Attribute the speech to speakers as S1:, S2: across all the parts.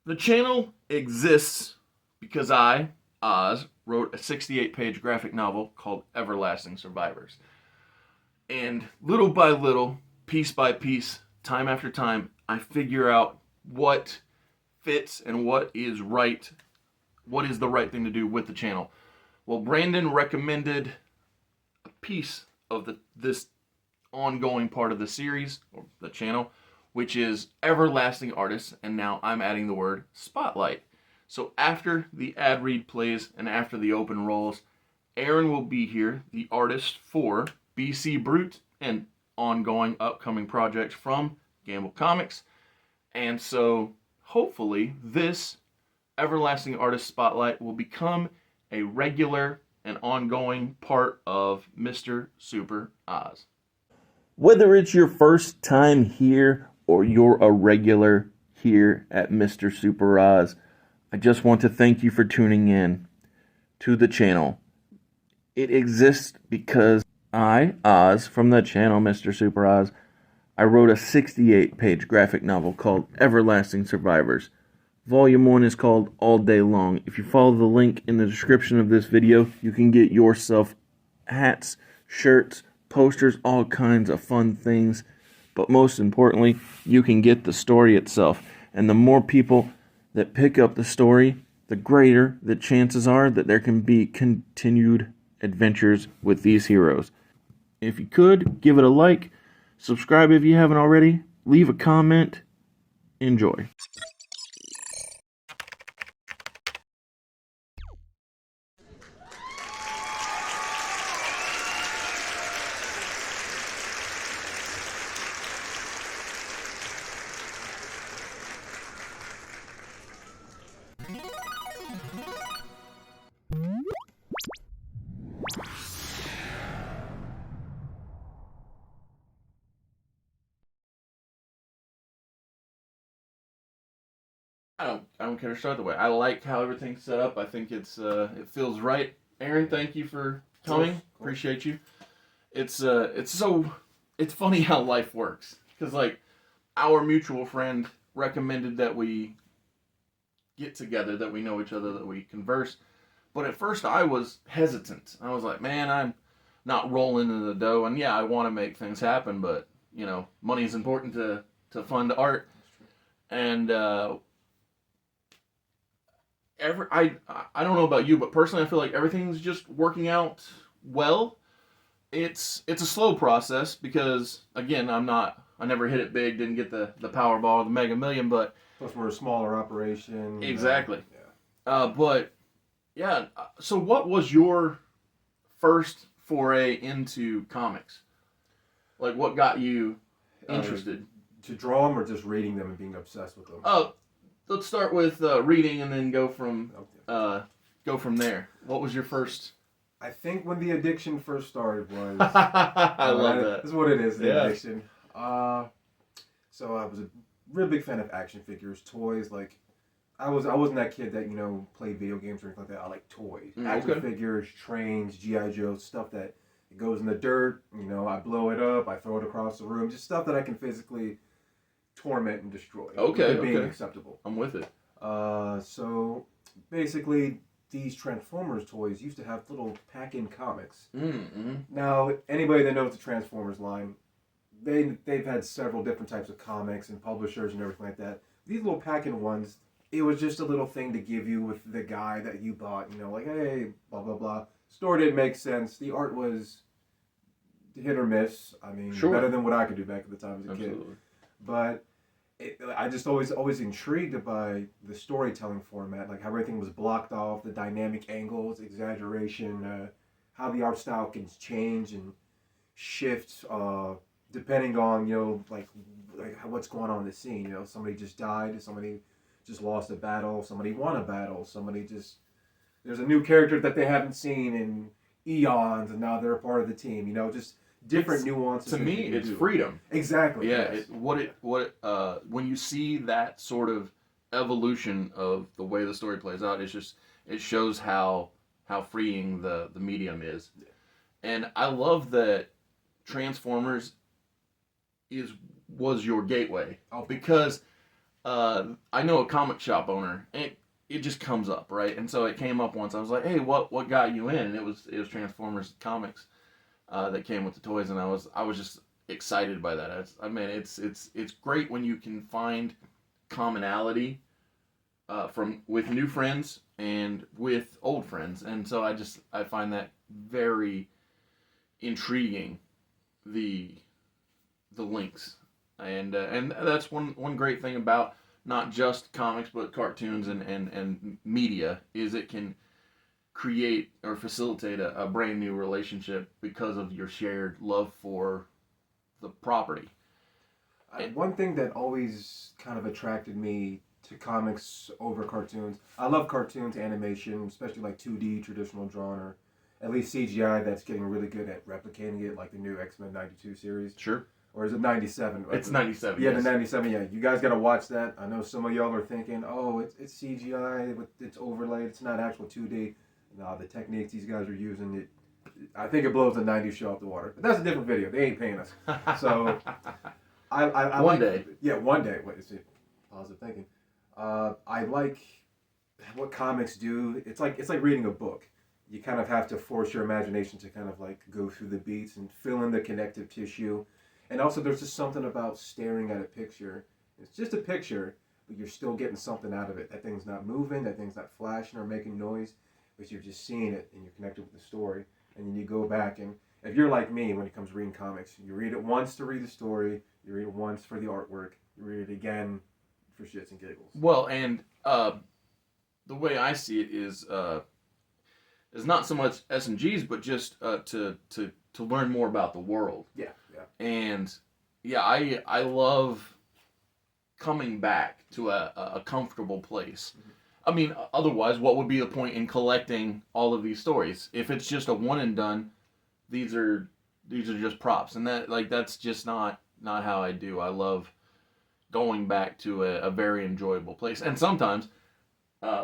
S1: The channel exists because I, Oz, wrote a 68-page graphic novel called Everlasting Survivors. And little by little, piece by piece, time after time, I figure out what fits and what is right, what is the right thing to do with the channel. Well, Brandon recommended a piece of this ongoing part of the series, or the channel, which is Everlasting Artists, and now I'm adding the word Spotlight. So after the ad read plays and after the open rolls, Aaron will be here, the artist for BC Brute and ongoing upcoming projects from Gamble Comics. And so hopefully this Everlasting Artist Spotlight will become a regular and ongoing part of Mr. Super Oz. Whether it's your first time here or you're a regular here at Mr. Super Oz, I just want to thank you for tuning in to the channel. It exists because I, Oz, from the channel Mr. Super Oz, I wrote a 68-page graphic novel called Everlasting Survivors. Volume 1 is called All Day Long. If you follow the link in the description of this video, you can get yourself hats, shirts, posters, all kinds of fun things. But most importantly, you can get the story itself. And the more people that pick up the story, the greater the chances are that there can be continued adventures with these heroes. If you could, give it a like, subscribe if you haven't already, leave a comment, enjoy. I don't care to start the way. I like how everything's set up. I think it feels right. Aaron, thank you for coming. Appreciate you. It's funny how life works, because like our mutual friend recommended that we get together, that we know each other, that we converse. But at first I was hesitant. I was like, man, I'm not rolling in the dough, and yeah, I want to make things happen, but money is important to fund art. And I don't know about you, but personally, I feel like everything's just working out well. It's a slow process because again, I never hit it big, didn't get the Powerball or the Mega Million, but
S2: plus we're a smaller operation.
S1: Exactly. But yeah. So, what was your first foray into comics? Like, what got you interested?
S2: To draw them or just reading them and being obsessed with them?
S1: Let's start with reading and then go from there. What was your first?
S2: I think when the addiction first started was...
S1: I love that.
S2: That's what it is, the addiction. So I was a real big fan of action figures, toys. Like, I wasn't that kid that, played video games or anything like that. I like toys. Action figures, trains, G.I. Joe, stuff that it goes in the dirt. I blow it up, I throw it across the room. Just stuff that I can physically torment and destroy.
S1: Okay.
S2: Being acceptable.
S1: I'm with it.
S2: So basically, these Transformers toys used to have little pack-in comics.
S1: Mm-hmm.
S2: Now, anybody that knows the Transformers line, they've had several different types of comics and publishers and everything like that. These little pack-in ones, it was just a little thing to give you with the guy that you bought. Like, hey, blah blah blah. Story didn't make sense. The art was hit or miss. I mean, better than what I could do back at the time as a kid. But I just always intrigued by the storytelling format, like how everything was blocked off, the dynamic angles, exaggeration, how the art style can change and shift depending on like what's going on in the scene. Somebody just died, somebody just lost a battle, somebody won a battle, there's a new character that they haven't seen in eons, and now they're a part of the team. Just different nuances.
S1: To me, it's freedom.
S2: Exactly.
S1: Yeah.
S2: Yes.
S1: When you see that sort of evolution of the way the story plays out, it shows how freeing the medium is. Yeah. And I love that Transformers was your gateway, because I know a comic shop owner, and it just comes up, right? And so it came up once. I was like, hey, what got you in? And it was Transformers comics that came with the toys, and I was just excited by that. I mean, it's great when you can find commonality from with new friends and with old friends, and so I find that very intriguing, the links, and that's one great thing about not just comics but cartoons and media is it can create or facilitate a brand new relationship because of your shared love for the property.
S2: One thing that always kind of attracted me to comics over cartoons, I love cartoons, animation, especially like 2D traditional drawn or at least CGI that's getting really good at replicating it, like the new X-Men 92 series.
S1: Sure.
S2: Or is it 97?
S1: It's 97.
S2: Yeah,
S1: yes.
S2: the 97. Yeah, you guys got to watch that. I know some of y'all are thinking, oh, it's CGI, it's overlaid, it's not actual 2D. No, the techniques these guys are using, I think it blows the 90s show off the water. But that's a different video. They ain't paying us. So, I
S1: One
S2: like,
S1: day.
S2: Yeah, one day. What is it? Positive thinking. I like what comics do. It's like reading a book. You kind of have to force your imagination to kind of like go through the beats and fill in the connective tissue. And also, there's just something about staring at a picture. It's just a picture, but you're still getting something out of it. That thing's not moving, that thing's not flashing or making noise, but you're just seeing it and you're connected with the story. And then you go back and if you're like me when it comes to reading comics, you read it once to read the story, you read it once for the artwork, you read it again for shits and giggles.
S1: Well, and the way I see it is not so much S&Gs, but just to learn more about the world.
S2: Yeah.
S1: And yeah, I love coming back to a comfortable place. Mm-hmm. I mean, otherwise, what would be the point in collecting all of these stories? If it's just a one and done, these are just props, and that's just not how I do. I love going back to a very enjoyable place, and sometimes,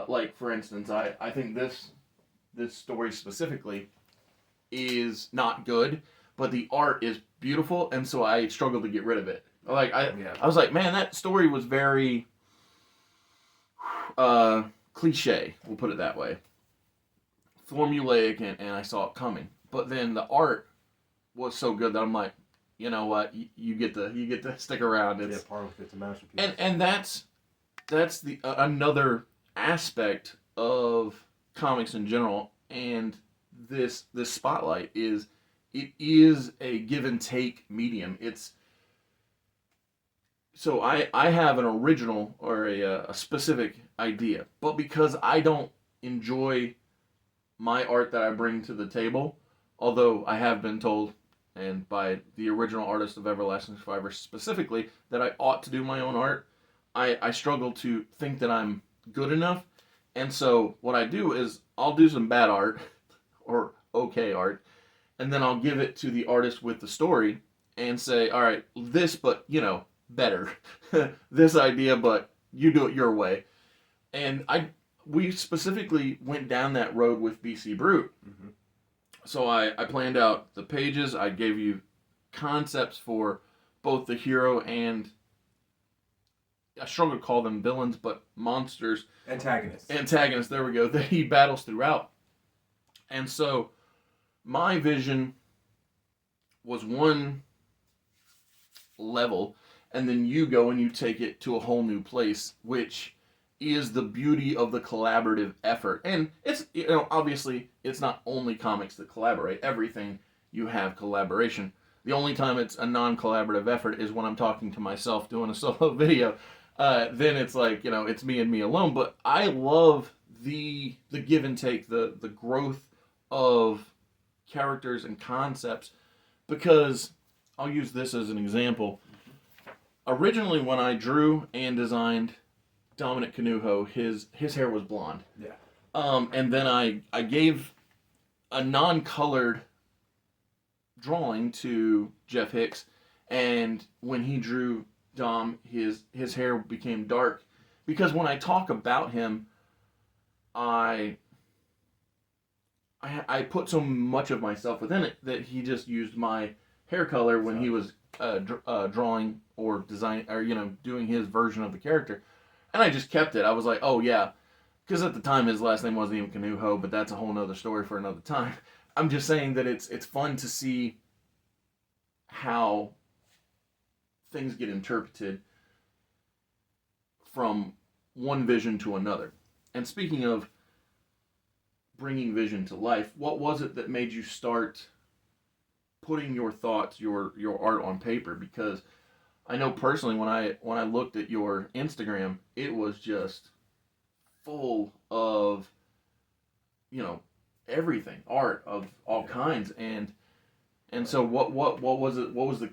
S1: like for instance, I think this story specifically is not good, but the art is beautiful, and so I struggle to get rid of it. I was like, man, that story was very cliche, we'll put it that way, formulaic, and I saw it coming. But then the art was so good that I'm like, you know what, you get to stick around.
S2: It's part of it's a masterpiece.
S1: And that's the another aspect of comics in general, and this spotlight is a give and take medium. So I have an original or a specific idea, but because I don't enjoy my art that I bring to the table, although I have been told, and by the original artist of Everlasting Survivor specifically, that I ought to do my own art, I struggle to think that I'm good enough. And so what I do is I'll do some bad art or okay art, and then I'll give it to the artist with the story and say, all right, this, but better. This idea, but you do it your way. And we specifically went down that road with BC Brute. Mm-hmm. So I planned out the pages. I gave you concepts for both the hero and, I struggle to call them villains, but monsters.
S2: Antagonists,
S1: there we go, that he battles throughout. And so my vision was one level, and then you go and you take it to a whole new place, which is the beauty of the collaborative effort. And it's, obviously, it's not only comics that collaborate. Everything you have collaboration. The only time it's a non-collaborative effort is when I'm talking to myself doing a solo video. Then it's like, it's me and me alone. But I love the give and take, the growth of characters and concepts, because I'll use this as an example. Originally, when I drew and designed Dominic Canuho, his hair was blonde.
S2: Yeah.
S1: And then I gave a non-colored drawing to Jeff Hicks, and when he drew Dom, his hair became dark, because when I talk about him, I put so much of myself within it that he just used my hair color when he was drawing or designing or doing his version of the character. And I just kept it. I was like, oh yeah, because at the time his last name wasn't even Canuho, but that's a whole nother story for another time. I'm just saying that it's fun to see how things get interpreted from one vision to another. And speaking of bringing vision to life, what was it that made you start putting your thoughts, your art on paper? Because I know personally when I looked at your Instagram, it was just full of, you know, everything, art of all kinds. And so what was it? What was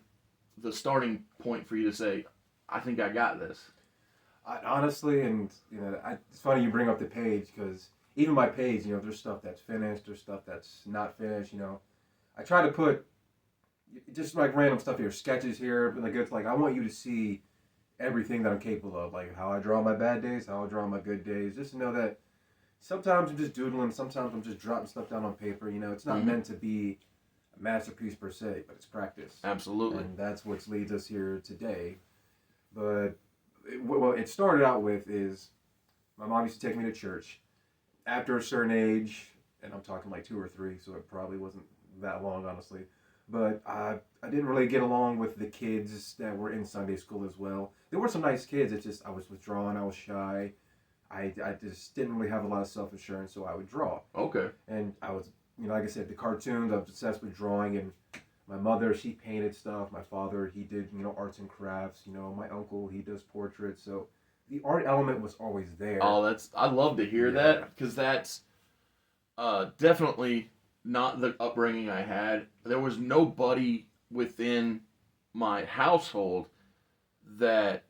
S1: the starting point for you to say, I think I got this?
S2: Honestly, and it's funny you bring up the page because even my page, there's stuff that's finished, there's stuff that's not finished. I try to put just like random stuff here, sketches here, but like it's like I want you to see everything that I'm capable of, like how I draw my bad days, how I draw my good days. Just to know that sometimes I'm just doodling, sometimes I'm just dropping stuff down on paper. It's not meant to be a masterpiece per se, but it's practice.
S1: Absolutely.
S2: And that's what leads us here today. But what it started out with is my mom used to take me to church. After a certain age, and I'm talking like 2 or 3, so it probably wasn't that long, honestly. But I didn't really get along with the kids that were in Sunday school as well. There were some nice kids. It's just I was withdrawn. I was shy. I just didn't really have a lot of self-assurance, so I would draw.
S1: Okay.
S2: And I was, like I said, the cartoons, I was obsessed with drawing. And my mother, she painted stuff. My father, he did, arts and crafts. My uncle, he does portraits. So the art element was always there.
S1: Oh, I love to hear that, because that's definitely not the upbringing I had. There was nobody within my household that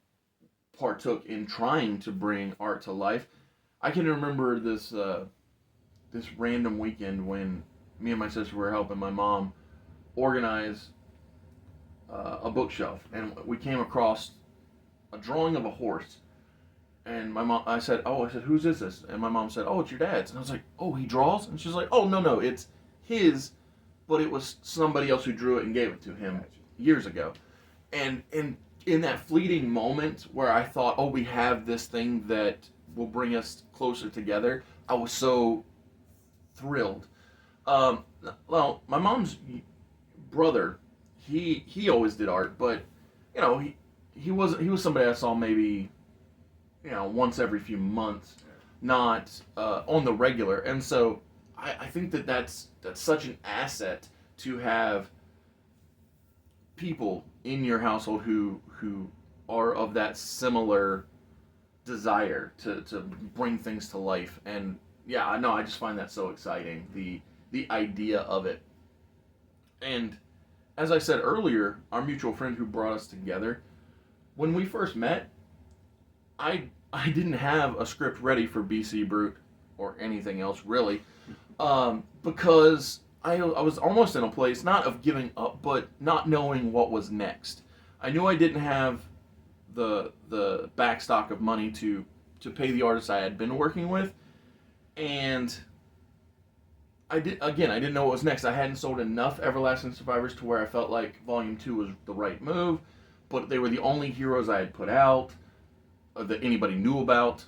S1: partook in trying to bring art to life. I can remember this random weekend when me and my sister were helping my mom organize a bookshelf, and we came across a drawing of a horse. And I said, whose is this? And my mom said, oh, it's your dad's. And I was like, oh, he draws? And she's like, oh, no, it's his, but it was somebody else who drew it and gave it to him years ago. And in that fleeting moment where I thought, oh, we have this thing that will bring us closer together, I was so thrilled. Well, my mom's brother, he always did art, but he was somebody I saw maybe once every few months, not on the regular. And so I think that's such an asset to have people in your household who are of that similar desire to bring things to life. And yeah, I know, I just find that so exciting, the idea of it. And as I said earlier, our mutual friend who brought us together, when we first met, I didn't have a script ready for BC Brute or anything else really, because I was almost in a place, not of giving up, but not knowing what was next. I knew I didn't have the backstock of money to pay the artists I had been working with, and I didn't know what was next. I hadn't sold enough Everlasting Survivors to where I felt like Volume 2 was the right move, but they were the only heroes I had put out that anybody knew about,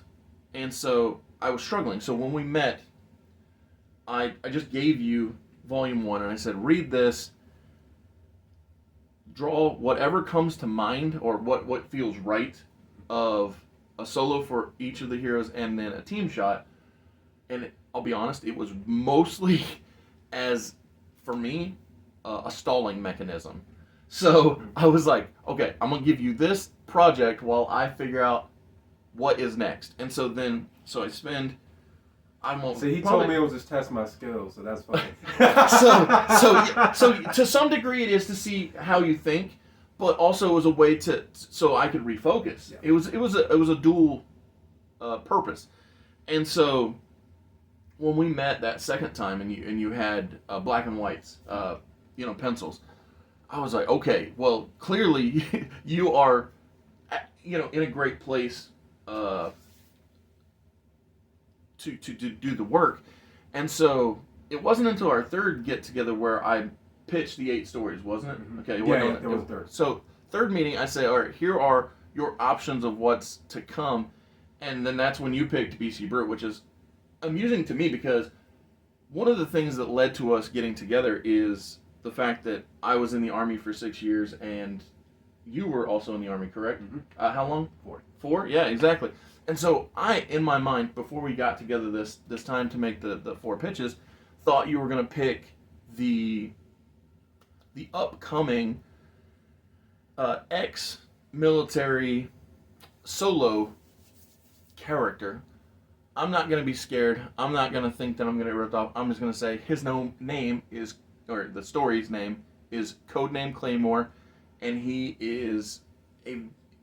S1: and so I was struggling. So when we met, I just gave you Volume 1, and I said, read this, draw whatever comes to mind, or what feels right, of a solo for each of the heroes, and then a team shot. And I'll be honest, it was mostly, as for me, a stalling mechanism. So I was like, okay, I'm going to give you this project while I figure out what is next. And so I spend,
S2: he told me it was just test my skills, so that's funny.
S1: so to some degree it is to see how you think, but also it was a way so I could refocus. Yeah. It was a dual purpose. And so when we met that second time, and you had black and whites, pencils, I was like, okay, well, clearly you are, in a great place to do the work. And so it wasn't until our third get together where I pitched the 8 stories, wasn't it?
S2: Mm-hmm.
S1: Okay,
S2: it was third.
S1: So third meeting, I say, all right, here are your options of what's to come. And then that's when you picked BC Brute, which is amusing to me because one of the things that led to us getting together is the fact that I was in the Army for 6 years and you were also in the Army, correct?
S2: Mm-hmm.
S1: How long?
S2: 4.
S1: 4? Yeah, exactly. And so I, in my mind, before we got together this time to make the 4 pitches, thought you were going to pick the upcoming ex-military solo character. I'm not going to be scared. I'm not going to think that I'm going to get ripped off. I'm just going to say his name is, or the story's name is Codename Claymore, and he is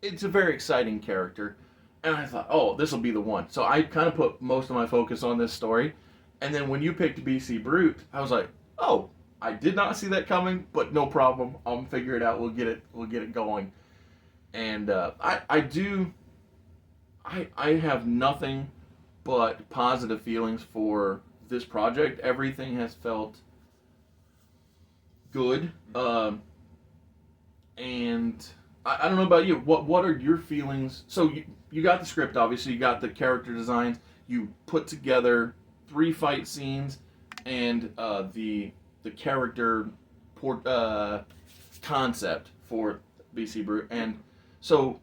S1: it's a very exciting character. And I thought, oh, this will be the one. So I kind of put most of my focus on this story. And then when you picked BC Brute, I was like, oh, I did not see that coming, but no problem. I'll figure it out. We'll get it going. And I have nothing but positive feelings for this project. Everything has felt good. And I don't know about you. What are your feelings? So you got the script, obviously. You got the character designs. You put together 3 fight scenes and the character concept for BC Brute. And so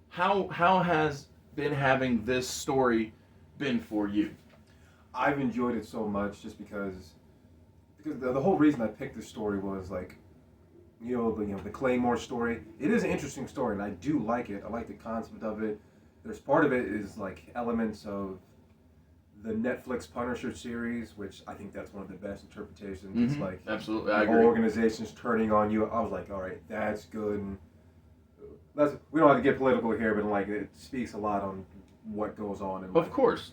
S1: how has been having this story been for you?
S2: I've enjoyed it so much just because the whole reason I picked this story was like, the Claymore story. It is an interesting story, and I do like it. I like the concept of it. There's part of it is like elements of the Netflix Punisher series, which I think that's one of the best interpretations.
S1: Mm-hmm.
S2: It's like
S1: absolutely,
S2: the
S1: I agree.
S2: whole organization's turning on you. I was like, all right, that's good. And we don't have to get political here, but like it speaks a lot on what goes on.
S1: Of course.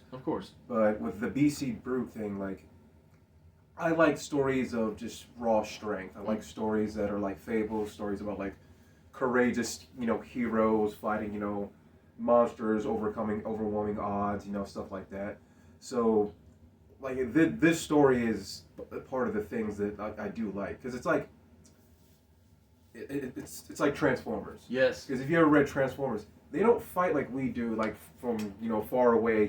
S2: But with the BC Brute thing, like, I like stories of just raw strength. I like stories that are like fables, stories about like courageous, heroes fighting, monsters, overcoming overwhelming odds, stuff like that. So, like, this story is part of the things that I do like, because it's like it's like Transformers.
S1: Yes.
S2: Because if you ever read Transformers, they don't fight like we do, like from far away,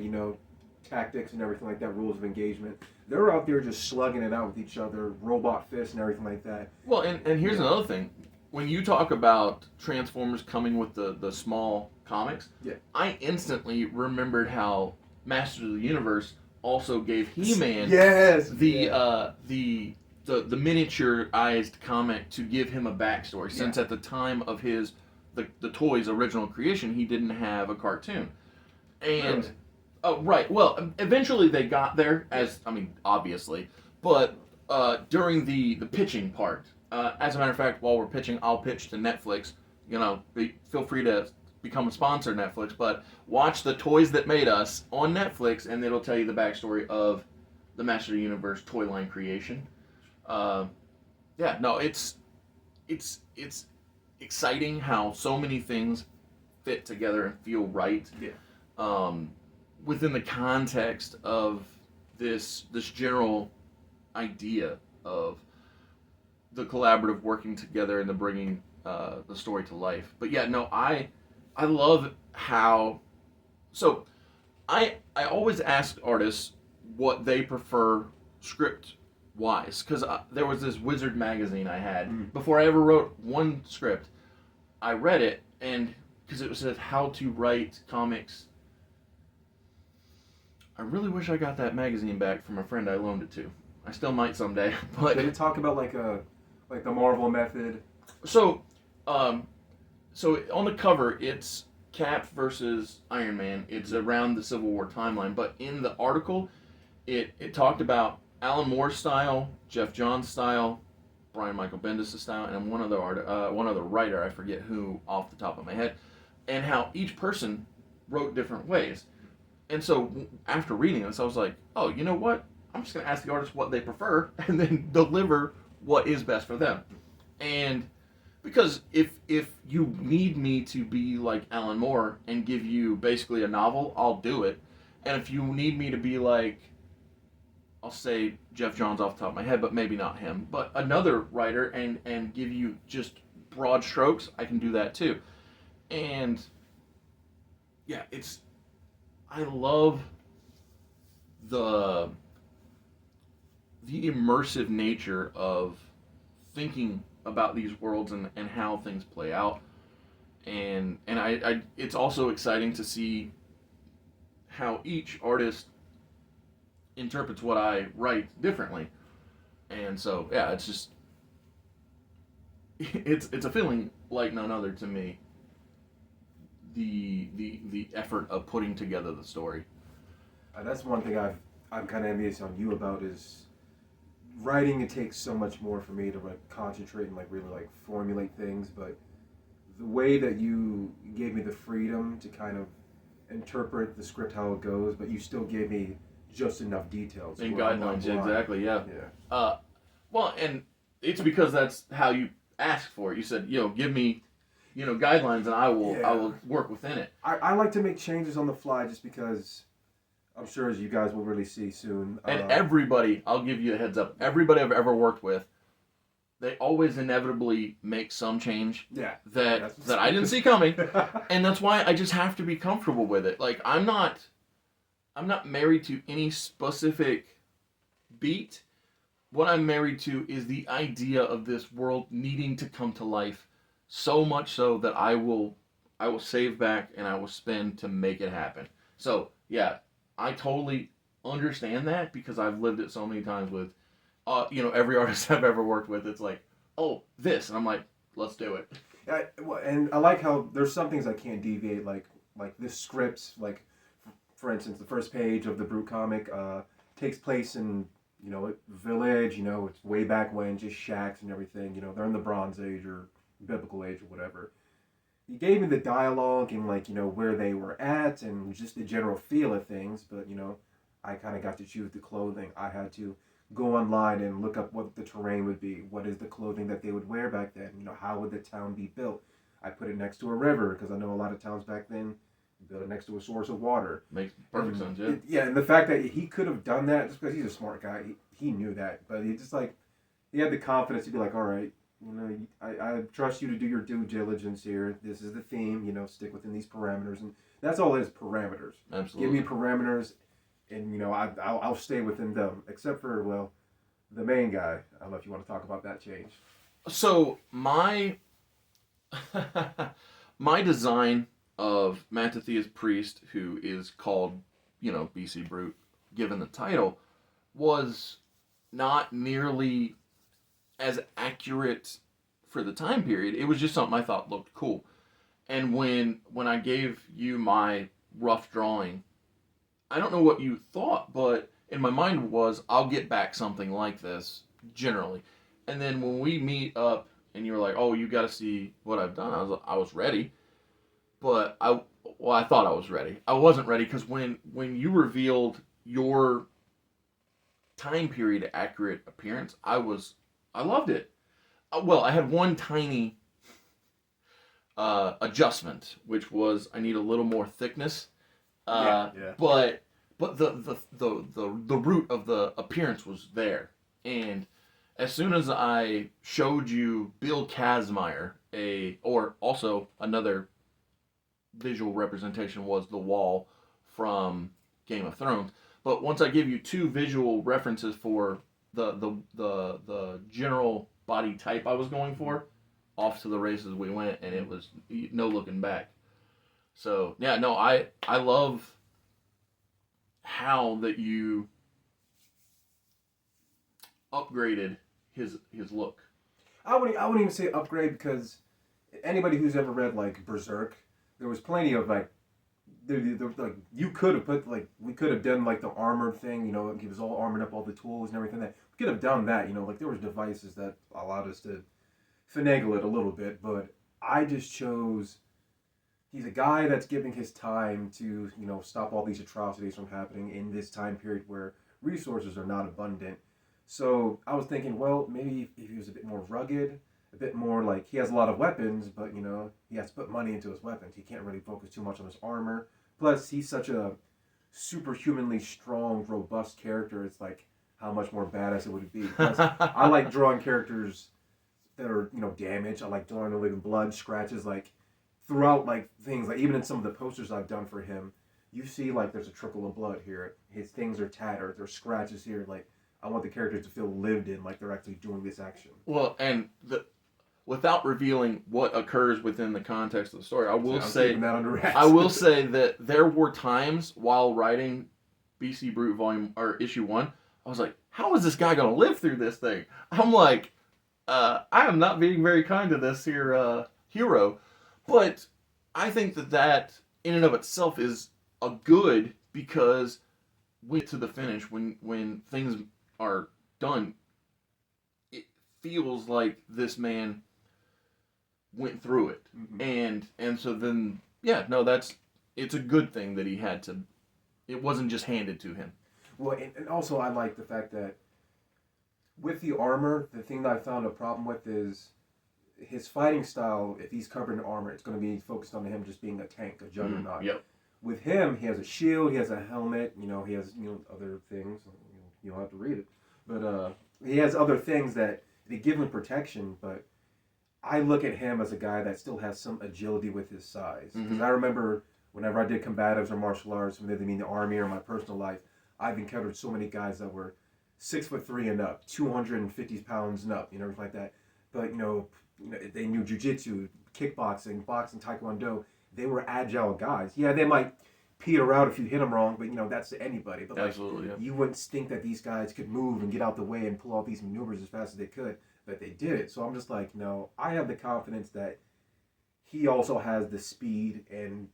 S2: tactics and everything like that, rules of engagement. They're out there just slugging it out with each other, robot fists and everything like that.
S1: Well, and here's another thing. When you talk about Transformers coming with the small comics,
S2: yeah,
S1: I instantly remembered how Masters of the Universe also gave He-Man the miniaturized comic to give him a backstory, since at the time of the toy's original creation, he didn't have a cartoon. And
S2: really?
S1: Oh, right. Well, eventually they got there, obviously. But during the pitching part, as a matter of fact, while we're pitching, I'll pitch to Netflix. Feel free to become a sponsor, Netflix. But watch The Toys That Made Us on Netflix, and it'll tell you the backstory of the Master of the Universe toy line creation. It's exciting how so many things fit together and feel right.
S2: Yeah.
S1: Within the context of this general idea of the collaborative working together and the bringing the story to life. But yeah, no, I love how. So, I always ask artists what they prefer script wise, because there was this Wizard magazine I had before I ever wrote one script. I read it, and because it said how to write comics. I really wish I got that magazine back from a friend I loaned it to. I still might someday. But
S2: did it talk about like the Marvel method?
S1: So on the cover, it's Cap versus Iron Man. It's around the Civil War timeline. But in the article, it talked about Alan Moore's style, Jeff Johns' style, Brian Michael Bendis' style, and one other writer, I forget who off the top of my head, and how each person wrote different ways. And so after reading this, I was like, oh, you know what? I'm just going to ask the artist what they prefer and then deliver what is best for them. And because if you need me to be like Alan Moore and give you basically a novel, I'll do it. And if you need me to be like, I'll say Jeff Johns off the top of my head, but maybe not him, but another writer and give you just broad strokes, I can do that too. And yeah, I love the the immersive nature of thinking about these worlds and how things play out. And I it's also exciting to see how each artist interprets what I write differently. And so yeah, it's just it's a feeling like none other to me. The effort of putting together the story.
S2: That's one thing I'm kind of envious on you about is writing. It takes so much more for me to like concentrate and like really like formulate things, but the way that you gave me the freedom to kind of interpret the script how it goes, but you still gave me just enough details
S1: And
S2: where I'm not
S1: guidelines,
S2: blind.
S1: exactly, yeah.
S2: Yeah.
S1: Well, and it's because that's how you asked for it. You said, give me, guidelines, and I will work within it.
S2: I like to make changes on the fly just because I'm sure as you guys will really see soon.
S1: And everybody, I'll give you a heads up. Everybody I've ever worked with, they always inevitably make some change
S2: Yeah.
S1: that I didn't see coming, and that's why I just have to be comfortable with it. Like I'm not married to any specific beat. What I'm married to is the idea of this world needing to come to life, so much so that I will save back and I will spend to make it happen. So yeah, I totally understand that because I've lived it so many times with, every artist I've ever worked with. It's like, oh, this, and I'm like, let's do it.
S2: And I like how there's some things I can't deviate, like this script, like for instance, the first page of the Brute comic takes place in village. It's way back when, just shacks and everything. They're in the Bronze Age or Biblical Age or whatever. He gave me the dialogue and where they were at and just the general feel of things, but I kind of got to choose the clothing. I had to go online and look up what the terrain would be. What is the clothing that they would wear back then? How would the town be built? I put it next to a river because I know a lot of towns back then built it next to a source of water.
S1: Makes perfect sense, yeah.
S2: And the fact that he could have done that just because he's a smart guy, he knew that, but he just he had the confidence to be like, all right, I trust you to do your due diligence here. This is the theme, stick within these parameters, and that's all it is, parameters.
S1: Absolutely.
S2: Give me parameters, and I'll stay within them, except for the main guy. I don't know if you want to talk about that change.
S1: So my my design of Mattathias Priest, who is called, BC Brute, given the title, was not nearly as accurate for the time period. It was just something I thought looked cool. And when I gave you my rough drawing, I don't know what you thought, but in my mind was, I'll get back something like this, generally. And then when we meet up and you were like, oh, you got to see what I've done, I was ready. But I thought I was ready. I wasn't ready because when you revealed your time period accurate appearance, I loved it. Well, I had one tiny adjustment, which was I need a little more thickness.
S2: Yeah.
S1: But the root of the appearance was there, and as soon as I showed you Bill Kazmaier, or also another visual representation was the wall from Game of Thrones. But once I give you two visual references for the general body type I was going for, off to the races we went, and it was no looking back. So yeah, no, I love how that you upgraded his look.
S2: I wouldn't even say upgrade because anybody who's ever read like Berserk, there was plenty of like you could have put we could have done the armor thing, he was all armored up, all the tools and everything that we could have done that, there was devices that allowed us to finagle it a little bit, but I just chose he's a guy that's giving his time to stop all these atrocities from happening in this time period where resources are not abundant. So I was thinking, well, maybe if he was a bit more rugged, a bit more he has a lot of weapons, but he has to put money into his weapons. He can't really focus too much on his armor. Plus, he's such a superhumanly strong, robust character. It's how much more badass it would be. Plus, I like drawing characters that are damaged. I like drawing blood scratches throughout things even in some of the posters I've done for him. you see like there's a trickle of blood here. His things are tattered. There's scratches here. Like I want the characters to feel lived in, like they're actually doing this action.
S1: Well, and without revealing what occurs within the context of the story, I will
S2: I'm
S1: say
S2: keeping that under wraps.
S1: I will say that there were times while writing BC Brute Volume or Issue 1, I was like, how is this guy gonna live through this thing? I'm like, I am not being very kind to this here hero, but I think that in and of itself is a good, because we get to the finish when things are done, it feels like this man went through it, and so then yeah, no, it's a good thing that he had to. It wasn't just handed to him.
S2: Well, and also I like the fact that with the armor, the thing that I found a problem with is his fighting style. If he's covered in armor, it's going to be focused on him just being a tank, a juggernaut.
S1: Yep.
S2: With him, he has a shield, he has a helmet, he has other things. You'll have to read it, but he has other things that they give him protection. But I look at him as a guy that still has some agility with his size. Because I remember whenever I did combatives or martial arts, whether they mean the army or my personal life, I've encountered so many guys that were 6'3" and up, 250 pounds and up, everything like that. But they knew jujitsu, kickboxing, boxing, taekwondo. They were agile guys. Yeah, they might peter out if you hit them wrong, but that's to anybody. But
S1: Absolutely, yeah.
S2: You wouldn't think that these guys could move and get out the way and pull off these maneuvers as fast as they could, but they did it. So I'm just like, I have the confidence that he also has the speed and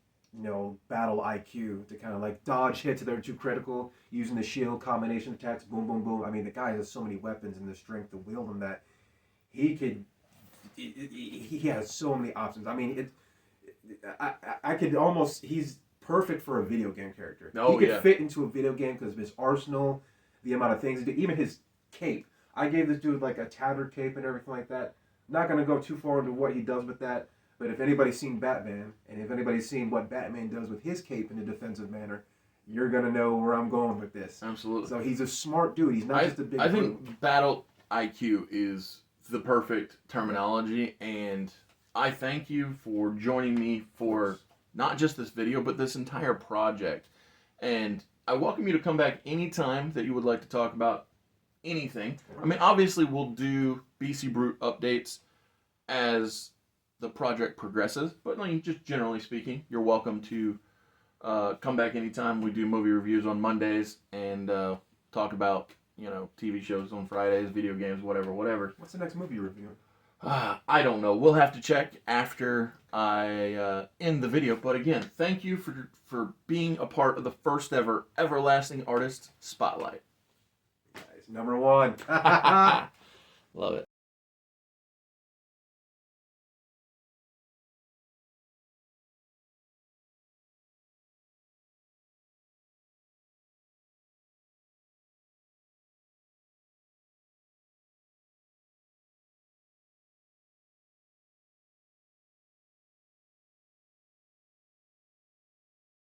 S2: battle IQ to kind of like dodge hits that are too critical, using the shield combination attacks, boom, boom, boom. I mean, the guy has so many weapons and the strength to wield them that he could. He has so many options. I mean, I could almost. He's perfect for a video game character.
S1: Oh,
S2: he could fit into a video game because of his arsenal, the amount of things, even his cape. I gave this dude like a tattered cape and everything like that. Not gonna go too far into what he does with that. But if anybody's seen Batman, and if anybody's seen what Batman does with his cape in a defensive manner, you're going to know where I'm going with this.
S1: Absolutely.
S2: So he's a smart dude. He's not just a big
S1: I think battle IQ is the perfect terminology, and I thank you for joining me for not just this video, but this entire project. And I welcome you to come back anytime that you would like to talk about anything. I mean, obviously, we'll do BC Brute updates as the project progresses, but just generally speaking, you're welcome to come back anytime. We do movie reviews on Mondays and talk about TV shows on Fridays, video games, whatever.
S2: What's the next movie you're reviewing?
S1: I don't know. We'll have to check after I end the video. But again, thank you for being a part of the first ever Everlasting Artist Spotlight.
S2: Guys, number one.
S1: Love it.